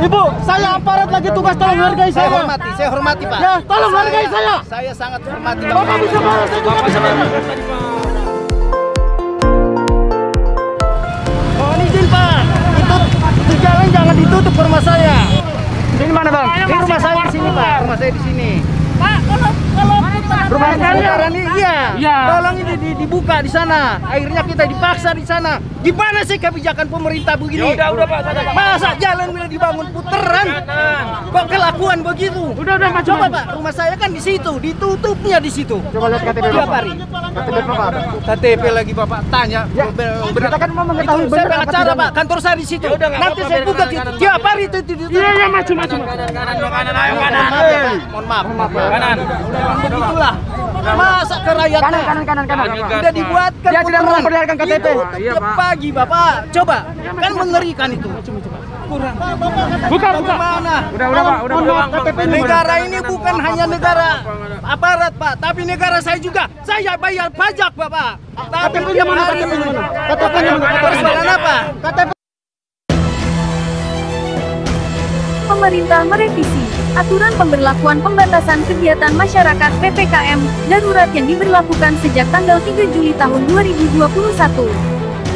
Ibu, saya aparat lagi tugas, tolong hargai saya. Saya hormati Pak. Ya, tolong hargai saya. Saya sangat hormati. Bapak bisa marah, saya juga bisa marah. Mohon izin Pak, itu jalan jangan ditutup ke rumah saya. Ini mana Bang? Ini rumah saya di sini Pak. Rumah saya di sini. Pak, kalau Rumah saya ini iya. Tolong ini dibuka di sana. Akhirnya kita dipaksa di sana. Gimana sih kebijakan pemerintah begini? Udah Pak. Masa jalan udah dibangun puteran? Kok kelakuan begitu? Udah maju. Coba Pak, rumah saya kan di situ, ditutupnya di situ. Coba lihat KTP Tiap Bapak. hari. KTP Bapak. KTP lagi Bapak tanya. Ya, kita kan mau mengetahui Saya benar apa pengacara tidaknya. Pak, kantor saya di situ. Yaudah, nggak Nanti apa-apa, saya biar gugat kanan. tiap hari itu ditutup. Iya, maju. Kanan, ayo kanan. Mohon maaf. Kanan. Begitulah. Masa ke rakyatnya? Kanan. Udah dibuatkan Dia tidak puteran. memperlihatkan KTP. Itu Iya, tiap Pak. pagi Bapak. Coba, kan mengerikan itu. Kurang. Buka. Mana? Udah Bang. Negara ini bukan hanya negara aparat Pak, tapi negara saya juga. Saya bayar pajak Bapak. Tapi tiap hari persoalan apa? pemerintah merevisi aturan pemberlakuan pembatasan kegiatan masyarakat PPKM darurat yang diberlakukan sejak tanggal 3 Juli tahun 2021.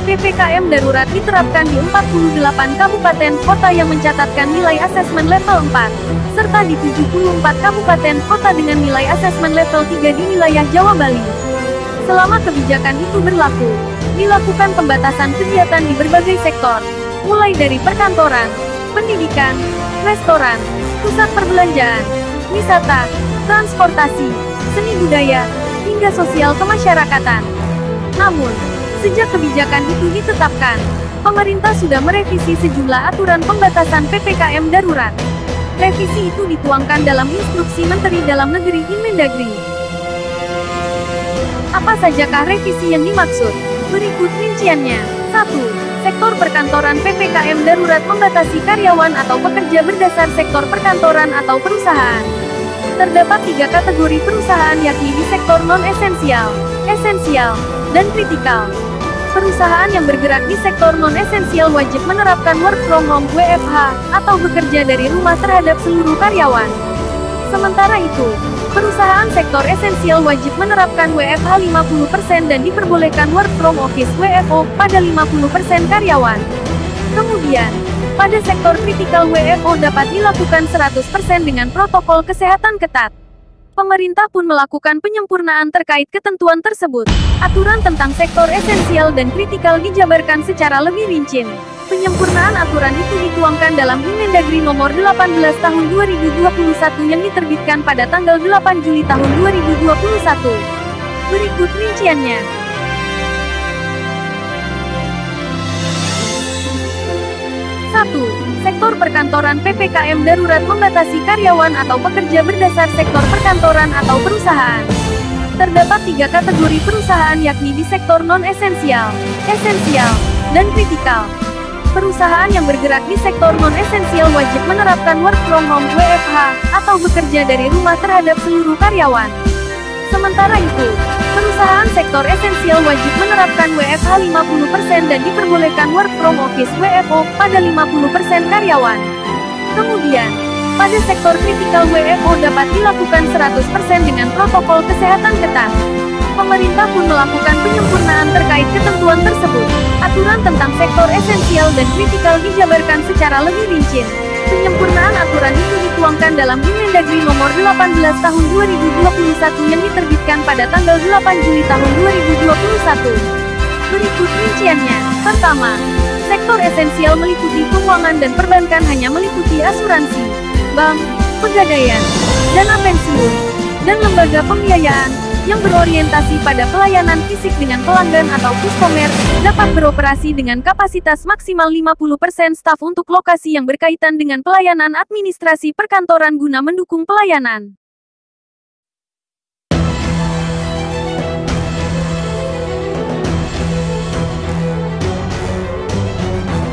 PPKM darurat diterapkan di 48 kabupaten kota yang mencatatkan nilai asesmen level 4, serta di 74 kabupaten kota dengan nilai asesmen level 3 di wilayah Jawa Bali. Selama kebijakan itu berlaku, dilakukan pembatasan kegiatan di berbagai sektor, mulai dari perkantoran, pendidikan, restoran, pusat perbelanjaan, wisata, transportasi, seni budaya, hingga sosial kemasyarakatan. Namun, sejak kebijakan itu ditetapkan, pemerintah sudah merevisi sejumlah aturan pembatasan PPKM darurat. Revisi itu dituangkan dalam Instruksi Menteri Dalam Negeri Inmendagri. Apa sajakah revisi yang dimaksud? Berikut rinciannya. 1. Sektor perkantoran PPKM darurat membatasi karyawan atau pekerja berdasar sektor perkantoran atau perusahaan. Terdapat 3 kategori perusahaan yakni di sektor non-esensial, esensial, dan kritikal. Perusahaan yang bergerak di sektor non-esensial wajib menerapkan work from home (WFH) atau bekerja dari rumah terhadap seluruh karyawan. Sementara itu, perusahaan sektor esensial wajib menerapkan WFH 50% dan diperbolehkan work from office (WFO) pada 50% karyawan. Kemudian, pada sektor kritikal WFO dapat dilakukan 100% dengan protokol kesehatan ketat. Pemerintah pun melakukan penyempurnaan terkait ketentuan tersebut. Aturan tentang sektor esensial dan kritikal dijabarkan secara lebih rinci. Penyempurnaan aturan itu dituangkan dalam Inmendagri Nomor 18 Tahun 2021 yang diterbitkan pada tanggal 8 Juli tahun 2021. Berikut rinciannya. 1. Sektor perkantoran PPKM darurat membatasi karyawan atau pekerja berdasar sektor perkantoran atau perusahaan. Terdapat 3 kategori perusahaan yakni di sektor non-esensial, esensial, dan kritikal. Perusahaan yang bergerak di sektor non-esensial wajib menerapkan work from home (WFH) atau bekerja dari rumah terhadap seluruh karyawan. Sementara itu, perusahaan sektor esensial wajib menerapkan WFH 50% dan diperbolehkan work from office (WFO) pada 50% karyawan. Kemudian, pada sektor kritikal WFO dapat dilakukan 100% dengan protokol kesehatan ketat. Pemerintah pun melakukan penyempurnaan terkait ketentuan tersebut. Aturan tentang sektor esensial dan kritikal dijabarkan secara lebih rinci. Penyempurnaan aturan itu dituangkan dalam Inmendagri Nomor 18 Tahun 2021 yang diterbitkan pada tanggal 8 Juli tahun 2021. Berikut rinciannya. Pertama, sektor esensial meliputi keuangan dan perbankan hanya meliputi asuransi, bank, pegadaian, dana pensiun, dan lembaga pembiayaan yang berorientasi pada pelayanan fisik dengan pelanggan atau customer, dapat beroperasi dengan kapasitas maksimal 50% staf untuk lokasi yang berkaitan dengan pelayanan administrasi perkantoran guna mendukung pelayanan.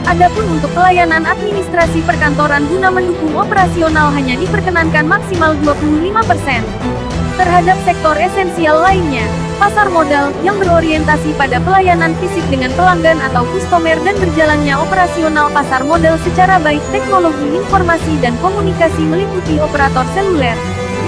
Adapun untuk pelayanan administrasi perkantoran guna mendukung operasional hanya diperkenankan maksimal 25%. Terhadap sektor esensial lainnya, pasar modal, yang berorientasi pada pelayanan fisik dengan pelanggan atau kustomer dan berjalannya operasional pasar modal secara baik. Teknologi informasi dan komunikasi meliputi operator seluler,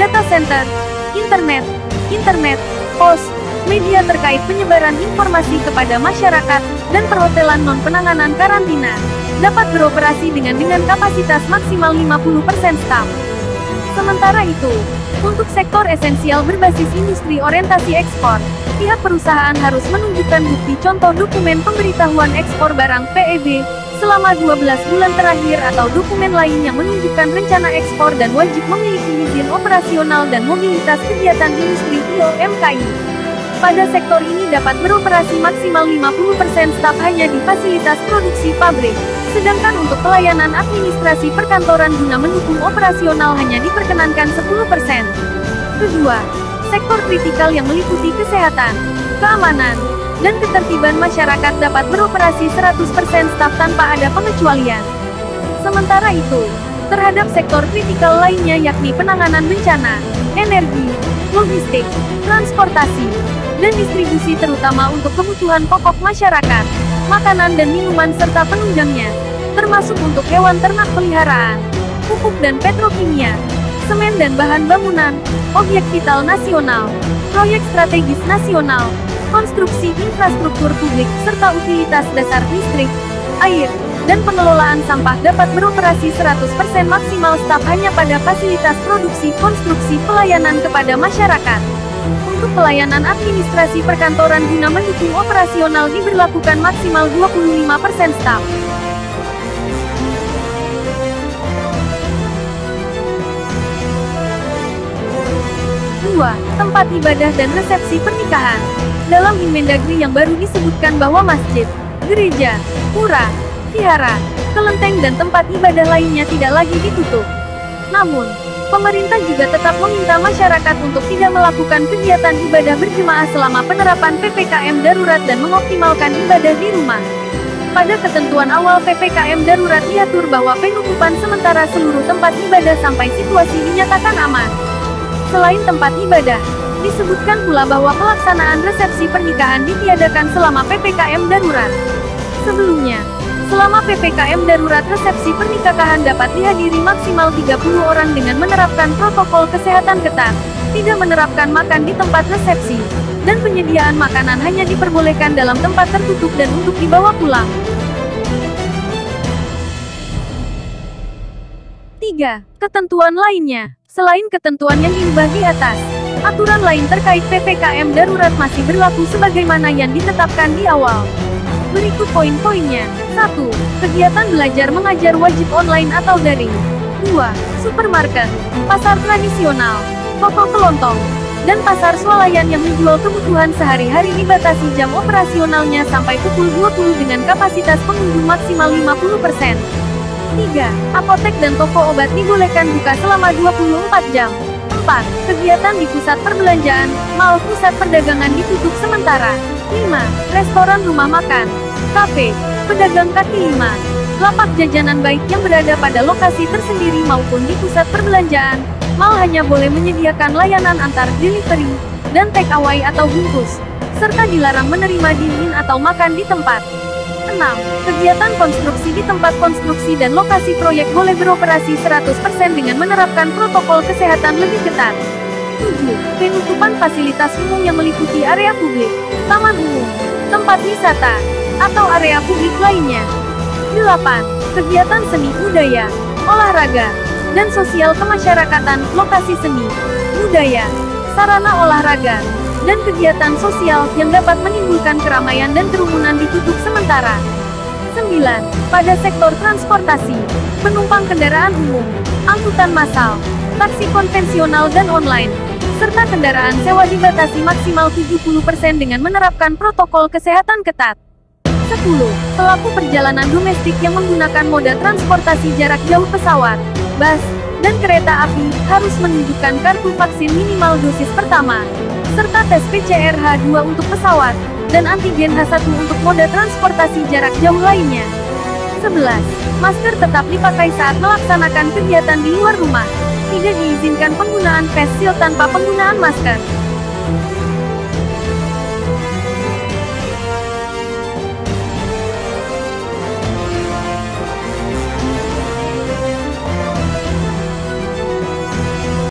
data center, internet, pos, media terkait penyebaran informasi kepada masyarakat, dan perhotelan non-penanganan karantina, dapat beroperasi dengan kapasitas maksimal 50% staf. Sementara itu, untuk sektor esensial berbasis industri orientasi ekspor, pihak perusahaan harus menunjukkan bukti contoh dokumen pemberitahuan ekspor barang (PEB) selama 12 bulan terakhir atau dokumen lain yang menunjukkan rencana ekspor dan wajib memiliki izin operasional dan mobilitas kegiatan industri (IOMKI). Pada sektor ini dapat beroperasi maksimal 50% staf hanya di fasilitas produksi pabrik, sedangkan untuk pelayanan administrasi perkantoran guna mendukung operasional hanya diperkenankan 10%. Kedua, sektor kritikal yang meliputi kesehatan, keamanan, dan ketertiban masyarakat dapat beroperasi 100% staf tanpa ada pengecualian. Sementara itu, terhadap sektor kritikal lainnya yakni penanganan bencana, energi, logistik, transportasi, dan distribusi terutama untuk kebutuhan pokok masyarakat, makanan dan minuman serta penunjangnya, termasuk untuk hewan ternak peliharaan, pupuk dan petrokimia, semen dan bahan bangunan, objek vital nasional, proyek strategis nasional, konstruksi infrastruktur publik, serta utilitas dasar listrik, air, dan pengelolaan sampah dapat beroperasi 100% maksimal staf hanya pada fasilitas produksi konstruksi pelayanan kepada masyarakat. Untuk pelayanan administrasi perkantoran guna mendukung operasional diberlakukan maksimal 25% staf. Tempat ibadah dan resepsi pernikahan. Dalam Inmendagri yang baru disebutkan bahwa masjid, gereja, pura, vihara, kelenteng dan tempat ibadah lainnya tidak lagi ditutup. Namun, pemerintah juga tetap meminta masyarakat untuk tidak melakukan kegiatan ibadah berjemaah selama penerapan PPKM darurat dan mengoptimalkan ibadah di rumah. Pada ketentuan awal PPKM darurat diatur bahwa penutupan sementara seluruh tempat ibadah sampai situasi dinyatakan aman. Selain tempat ibadah, disebutkan pula bahwa pelaksanaan resepsi pernikahan ditiadakan selama PPKM darurat. Sebelumnya, selama PPKM darurat resepsi pernikahan dapat dihadiri maksimal 30 orang dengan menerapkan protokol kesehatan ketat, tidak menerapkan makan di tempat resepsi, dan penyediaan makanan hanya diperbolehkan dalam tempat tertutup dan untuk dibawa pulang. 3. Ketentuan lainnya. Selain ketentuan yang diubah di atas, aturan lain terkait PPKM darurat masih berlaku sebagaimana yang ditetapkan di awal. Berikut poin-poinnya. 1. Kegiatan belajar mengajar wajib online atau daring. 2. Supermarket, pasar tradisional, toko kelontong, dan pasar swalayan yang menjual kebutuhan sehari-hari dibatasi jam operasionalnya sampai pukul 20 dengan kapasitas pengunjung maksimal 50%. 3. Apotek dan toko obat dibolehkan buka selama 24 jam. 4. Kegiatan di pusat perbelanjaan, mal, pusat perdagangan ditutup sementara. 5. Restoran, rumah makan, kafe, pedagang kaki lima, lapak jajanan baik yang berada pada lokasi tersendiri maupun di pusat perbelanjaan, mal hanya boleh menyediakan layanan antar delivery, dan take away atau bungkus, serta dilarang menerima dine-in atau makan di tempat. 6. Kegiatan konstruksi di tempat konstruksi dan lokasi proyek boleh beroperasi 100% dengan menerapkan protokol kesehatan lebih ketat. 7. Penutupan fasilitas umum yang meliputi area publik, taman umum, tempat wisata, atau area publik lainnya. 8. Kegiatan seni budaya, olahraga, dan sosial kemasyarakatan, lokasi seni, budaya, sarana olahraga, dan kegiatan sosial yang dapat menimbulkan keramaian dan kerumunan ditutup sementara. 9. Pada sektor transportasi, penumpang kendaraan umum, angkutan massal, taksi konvensional dan online, serta kendaraan sewa dibatasi maksimal 70% dengan menerapkan protokol kesehatan ketat. 10. Pelaku perjalanan domestik yang menggunakan moda transportasi jarak jauh pesawat, bus, dan kereta api harus menunjukkan kartu vaksin minimal dosis pertama, serta tes PCR H2 untuk pesawat, dan antigen H1 untuk moda transportasi jarak jauh lainnya. 11. Masker tetap dipakai saat melaksanakan kegiatan di luar rumah. tidak diizinkan penggunaan face shield tanpa penggunaan masker.